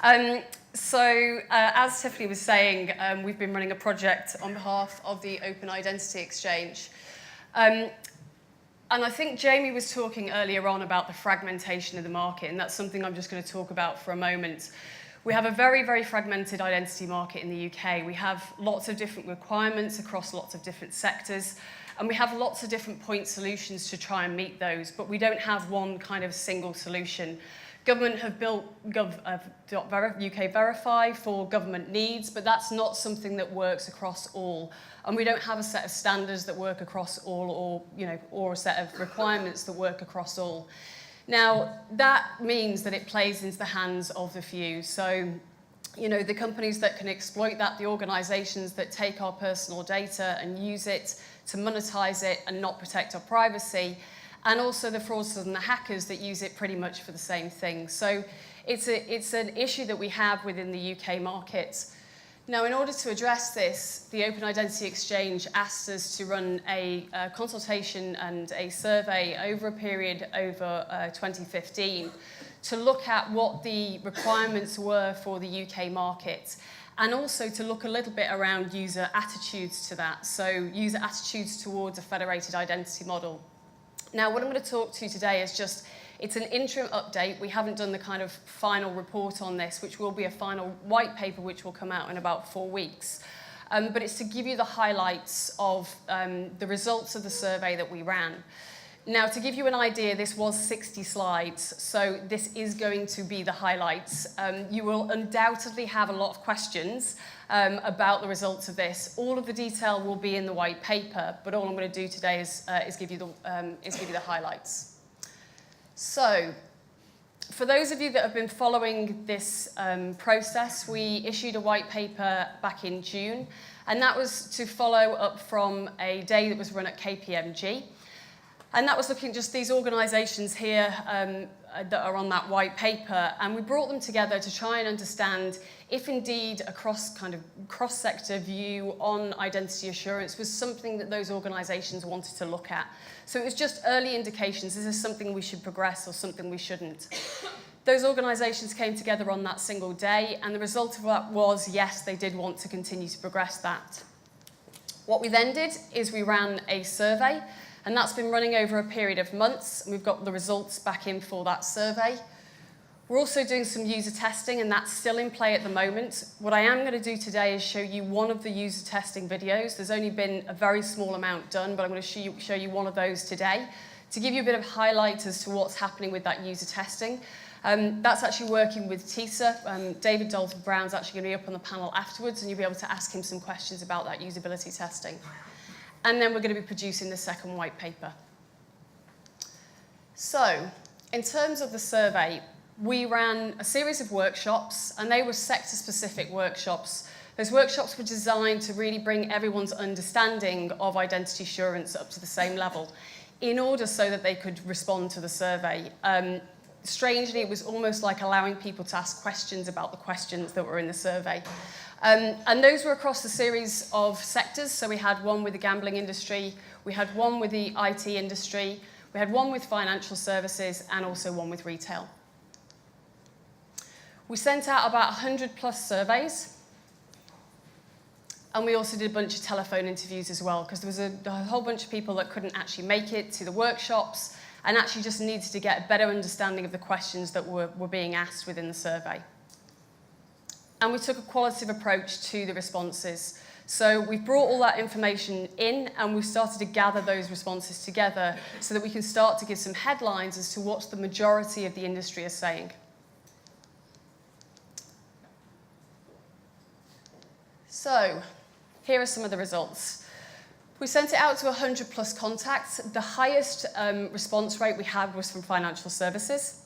As Tiffany was saying, we've been running a project on behalf of the Open Identity Exchange. And I think Jamie was talking earlier on about the fragmentation of the market, and that's something I'm just going to talk about for a moment. We have a very, very fragmented identity market in the UK. We have lots of different requirements across lots of different sectors, and we have lots of different point solutions to try and meet those, but we don't have one kind of single solution. Government have built UK Verify for government needs, but that's not something that works across all. And we don't have a set of standards that work across all, or a set of requirements that work across all. Now, that means that it plays into the hands of the few. So, the companies that can exploit that, the organizations that take our personal data and use it to monetize it and not protect our privacy, and also the fraudsters and the hackers that use it pretty much for the same thing. So it's an issue that we have within the UK market. Now, in order to address this, the Open Identity Exchange asked us to run a consultation and a survey over a period over 2015 to look at what the requirements were for the UK market, and also to look a little bit around user attitudes to that, so user attitudes towards a federated identity model. Now, what I'm going to talk to you today is it's an interim update. We haven't done the kind of final report on this, which will be a final white paper which will come out in about 4 weeks. But it's to give you the highlights of the results of the survey that we ran. Now, to give you an idea, this was 60 slides, so this is going to be the highlights. You will undoubtedly have a lot of questions about the results of this. All of the detail will be in the white paper, but all I'm going to do today is give you the highlights. So, for those of you that have been following this process, we issued a white paper back in June, and that was to follow up from a day that was run at KPMG. And that was looking at just these organisations here that are on that white paper, and we brought them together to try and understand if indeed a cross-sector view on identity assurance was something that those organisations wanted to look at. So it was just early indications, is this something we should progress or something we shouldn't? Those organisations came together on that single day, and the result of that was, yes, they did want to continue to progress that. What we then did is we ran a survey, and that's been running over a period of months, and we've got the results back in for that survey. We're also doing some user testing, and that's still in play at the moment. What I am going to do today is show you one of the user testing videos. There's only been a very small amount done, but I'm going to show you one of those today to give you a bit of highlight as to what's happening with that user testing. That's actually working with TISA. David Dalton-Brown's actually going to be up on the panel afterwards, and you'll be able to ask him some questions about that usability testing. And then we're going to be producing the second white paper. So, in terms of the survey, we ran a series of workshops, and they were sector-specific workshops. Those workshops were designed to really bring everyone's understanding of identity assurance up to the same level, in order so that they could respond to the survey. Strangely, it was almost like allowing people to ask questions about the questions that were in the survey. And those were across a series of sectors. So we had one with the gambling industry, we had one with the IT industry, we had one with financial services, and also one with retail. We sent out about 100 plus surveys, and we also did a bunch of telephone interviews as well, because there was a whole bunch of people that couldn't actually make it to the workshops and actually just needed to get a better understanding of the questions that were being asked within the survey. And we took a qualitative approach to the responses. So we've brought all that information in, and we've started to gather those responses together so that we can start to give some headlines as to what the majority of the industry is saying. So here are some of the results. We sent it out to 100 plus contacts. The highest response rate we had was from financial services.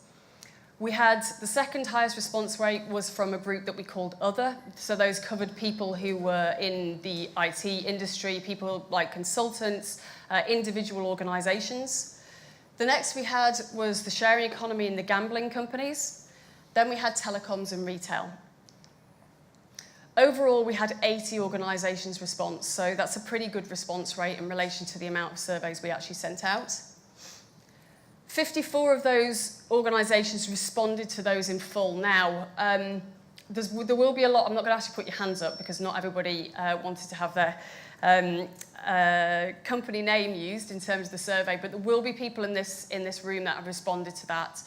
We had the second highest response rate was from a group that we called Other. So those covered people who were in the IT industry, people like consultants, individual organizations. The next we had was the sharing economy and the gambling companies. Then we had telecoms and retail. Overall, we had 80 organizations respond, so that's a pretty good response rate in relation to the amount of surveys we actually sent out. 54 of those organizations responded to those in full. Now, there will be a lot. I'm not going to ask you to put your hands up because not everybody wanted to have their company name used in terms of the survey, but there will be people in this room that have responded to that.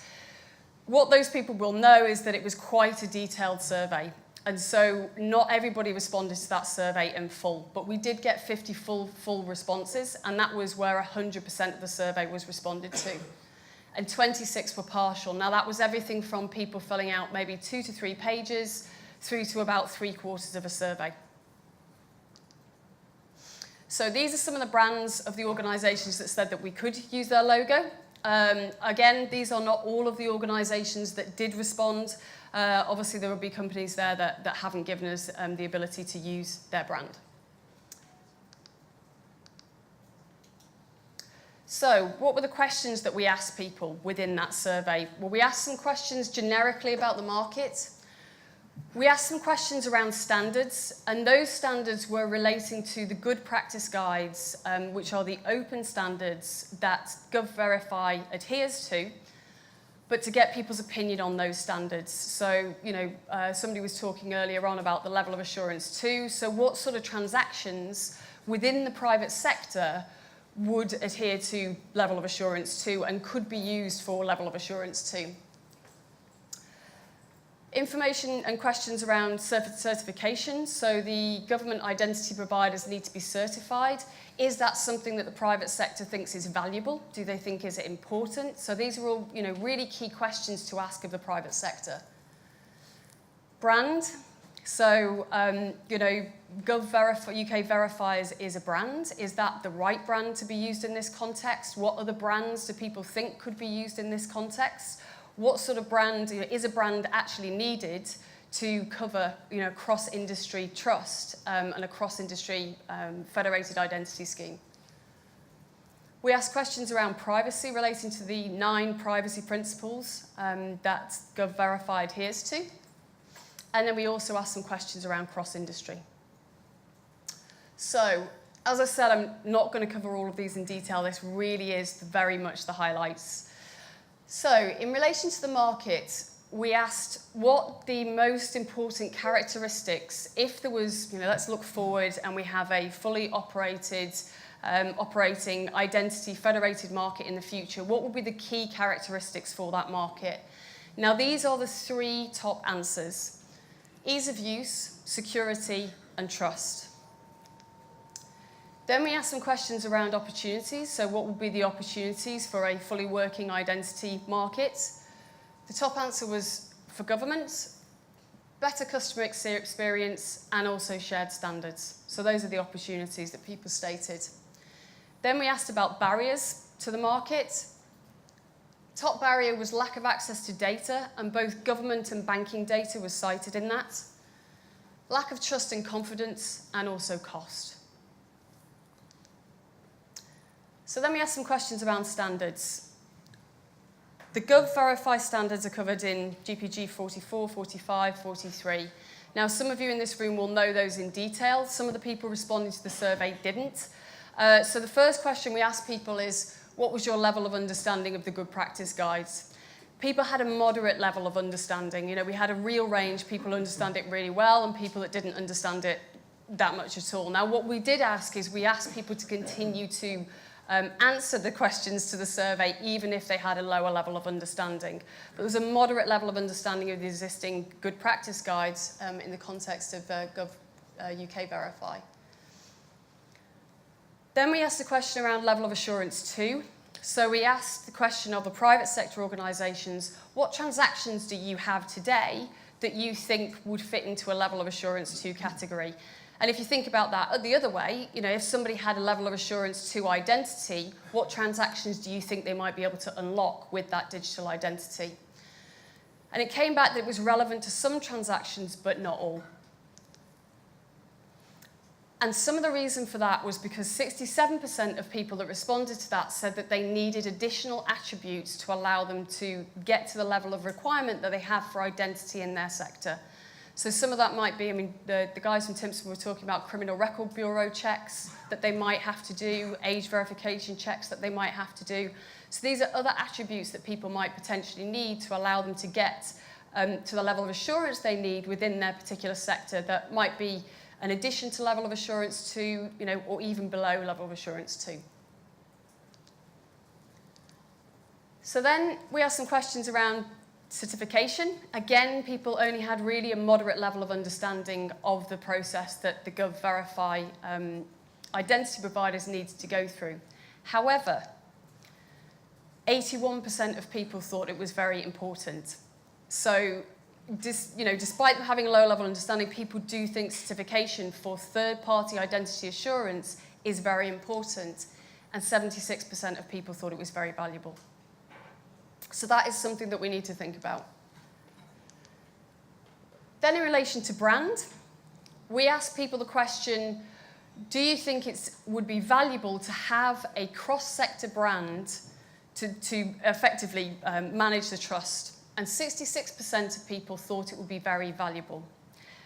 What those people will know is that it was quite a detailed survey, and so not everybody responded to that survey in full, but we did get 50 full responses, and that was where 100% of the survey was responded to. And 26 were partial. Now that was everything from people filling out maybe 2 to 3 pages through to about 3/4 of a survey. So these are some of the brands of the organisations that said that we could use their logo. Again, these are not all of the organisations that did respond. Obviously, there will be companies there that haven't given us the ability to use their brand. So, what were the questions that we asked people within that survey? Well, we asked some questions generically about the market. We asked some questions around standards, and those standards were relating to the good practice guides, which are the open standards that GovVerify adheres to, but to get people's opinion on those standards. So, somebody was talking earlier on about the level of assurance 2. So what sort of transactions within the private sector would adhere to level of assurance 2 and could be used for level of assurance 2? Information and questions around certification. So the government identity providers need to be certified. Is that something that the private sector thinks is valuable? Do they think is it important? So these are all, really key questions to ask of the private sector. Brand. So, GovVerify, UK Verifiers is a brand. Is that the right brand to be used in this context? What other brands do people think could be used in this context? What sort of brand, is a brand actually needed to cover, cross-industry trust and a cross-industry federated identity scheme? We asked questions around privacy relating to the 9 privacy principles that GovVerify adheres to. And then we also asked some questions around cross-industry. So, as I said, I'm not going to cover all of these in detail. This really is very much the highlights. So, in relation to the market, we asked what the most important characteristics, if there was, let's look forward and we have a fully operating identity federated market in the future, what would be the key characteristics for that market? Now, these are the 3 top answers: ease of use, security, and trust. Then we asked some questions around opportunities. So what would be the opportunities for a fully working identity market? The top answer was for government, better customer experience, and also shared standards. So those are the opportunities that people stated. Then we asked about barriers to the market. Top barrier was lack of access to data, and both government and banking data was cited in that. Lack of trust and confidence, and also cost. So then we asked some questions around standards. The GovVerify standards are covered in GPG 44, 45, 43. Now, some of you in this room will know those in detail. Some of the people responding to the survey didn't. So the first question we asked people is, what was your level of understanding of the good practice guides? People had a moderate level of understanding. We had a real range. People understand it really well, and people that didn't understand it that much at all. Now, what we did ask is we asked people to continue to answer the questions to the survey, even if they had a lower level of understanding. But there was a moderate level of understanding of the existing good practice guides in the context of UK Verify. Then we asked a question around level of assurance 2. So we asked the question of the private sector organisations, what transactions do you have today that you think would fit into a level of assurance 2 category? And if you think about that the other way, if somebody had a level of assurance 2 identity, what transactions do you think they might be able to unlock with that digital identity? And it came back that it was relevant to some transactions, but not all. And some of the reason for that was because 67% of people that responded to that said that they needed additional attributes to allow them to get to the level of requirement that they have for identity in their sector. So some of that might be, the guys from Timpson were talking about criminal record bureau checks that they might have to do, age verification checks that they might have to do. So these are other attributes that people might potentially need to allow them to get to the level of assurance they need within their particular sector that might be an addition to level of assurance 2, or even below level of assurance 2. So then we asked some questions around certification. Again, people only had really a moderate level of understanding of the process that the Gov Verify identity providers needed to go through. However, 81% of people thought it was very important. So, despite them having a low level of understanding, people do think certification for third-party identity assurance is very important, and 76% of people thought it was very valuable. So that is something that we need to think about. Then in relation to brand, we asked people the question, do you think it would be valuable to have a cross-sector brand to effectively manage the trust? And 66% of people thought it would be very valuable.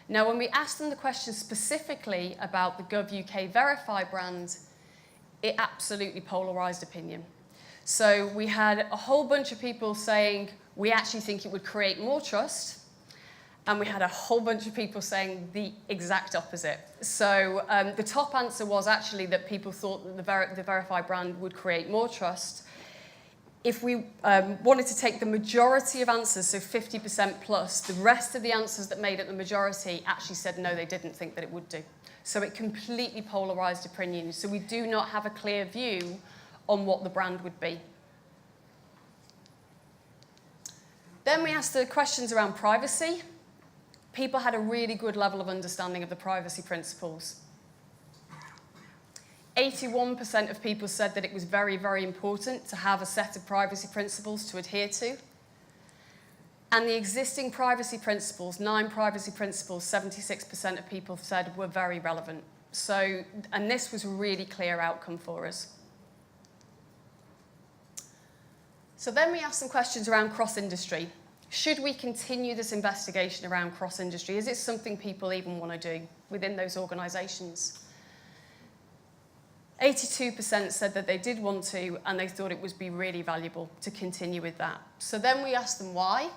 Now, when we asked them the question specifically about the Gov UK Verify brand, it absolutely polarised opinion. So we had a whole bunch of people saying, we actually think it would create more trust, and we had a whole bunch of people saying the exact opposite. So the top answer was actually that people thought that the Verify brand would create more trust. If we wanted to take the majority of answers, so 50% plus, the rest of the answers that made it the majority actually said no, they didn't think that it would do. So it completely polarised opinion. So we do not have a clear view on what the brand would be. Then we asked the questions around privacy. People had a really good level of understanding of the privacy principles. 81% of people said that it was very, very important to have a set of privacy principles to adhere to. And the existing privacy principles, 9 privacy principles, 76% of people said were very relevant. So, and this was a really clear outcome for us. So then we asked some questions around cross-industry. Should we continue this investigation around cross-industry? Is it something people even want to do within those organisations? 82% said that they did want to, and they thought it would be really valuable to continue with that. So then we asked them why.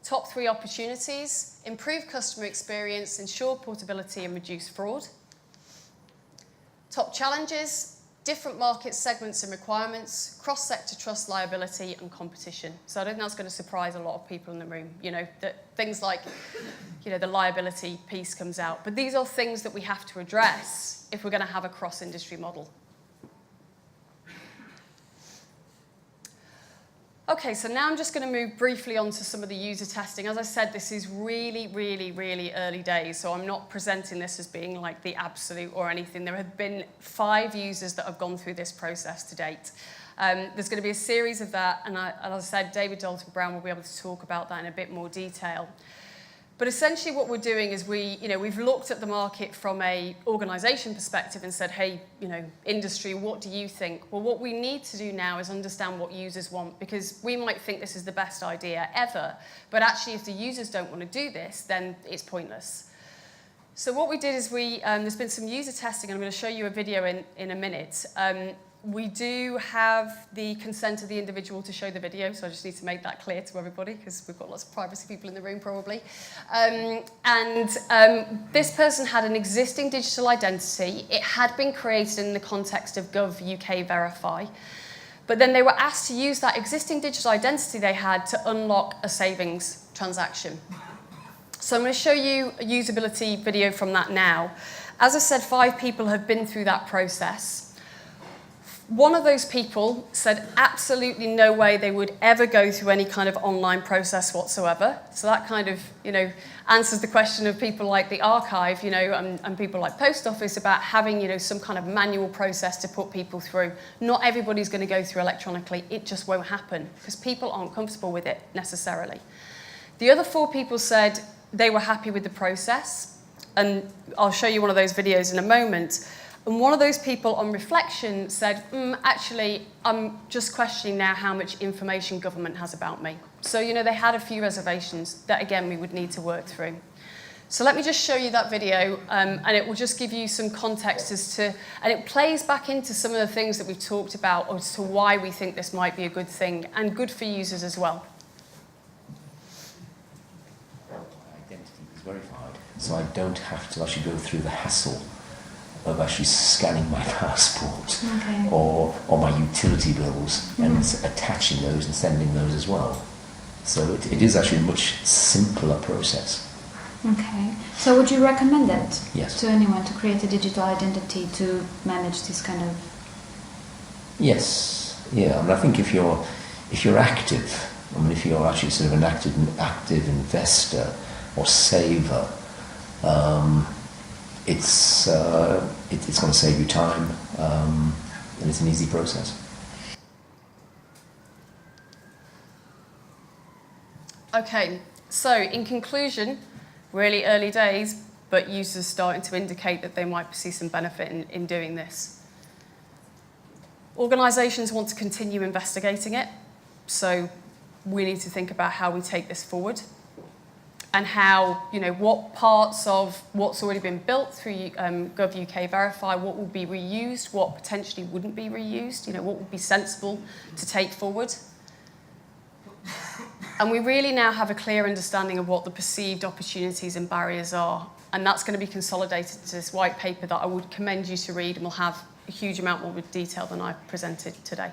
Top 3 opportunities: improve customer experience, ensure portability and reduce fraud. Top challenges: different market segments and requirements, cross-sector trust liability and competition. So I don't think that's going to surprise a lot of people in the room, that things like, the liability piece comes out. But these are things that we have to address if we're going to have a cross-industry model. Okay, so now I'm just going to move briefly on to some of the user testing. As I said, this is really, really, really early days, so I'm not presenting this as being like the absolute or anything. There have been 5 users that have gone through this process to date. There's going to be a series of that, and as I said, David Dalton-Brown will be able to talk about that in a bit more detail. But essentially what we're doing is we've looked at the market from an organisation perspective and said, hey, industry, what do you think? Well, what we need to do now is understand what users want, because we might think this is the best idea ever, but actually if the users don't want to do this, then it's pointless. So what we did is there's been some user testing, and I'm going to show you a video in a minute. We do have the consent of the individual to show the video, so I just need to make that clear to everybody, because we've got lots of privacy people in the room probably. This person had an existing digital identity. It had been created in the context of Gov UK Verify, but then they were asked to use that existing digital identity they had to unlock a savings transaction. So I'm going to show you a usability video from that now. As I said, 5 people have been through that process. One of those people said absolutely no way they would ever go through any kind of online process whatsoever. So that kind of, answers the question of people like the archive, and people like Post Office about having, some kind of manual process to put people through. Not everybody's going to go through electronically. It just won't happen because people aren't comfortable with it necessarily. The other 4 people said they were happy with the process, and I'll show you one of those videos in a moment. And one of those people, on reflection, said, actually, I'm just questioning now how much information government has about me. So, they had a few reservations that, again, we would need to work through. So let me just show you that video, and it will just give you some context and it plays back into some of the things that we've talked about as to why we think this might be a good thing, and good for users as well. verified. So I don't have to actually go through the hassle of actually scanning my passport or my utility bills and attaching those and sending those as well. So it is actually a much simpler process. Okay. So would you recommend it Yes. to anyone to create a digital identity to manage this kind of... Yes. Yeah. I mean, I think if you're active, I mean, if you're actually sort of an active investor or saver, it's going to save you time, and it's an easy process. Okay, so in conclusion, really early days, but users starting to indicate that they might see some benefit in doing this. Organisations want to continue investigating it, so we need to think about how we take this forward and how, what parts of what's already been built through Gov UK Verify, what will be reused, what potentially wouldn't be reused, what would be sensible to take forward. And we really now have a clear understanding of what the perceived opportunities and barriers are. And that's going to be consolidated to this white paper that I would commend you to read and will have a huge amount more detail than I presented today.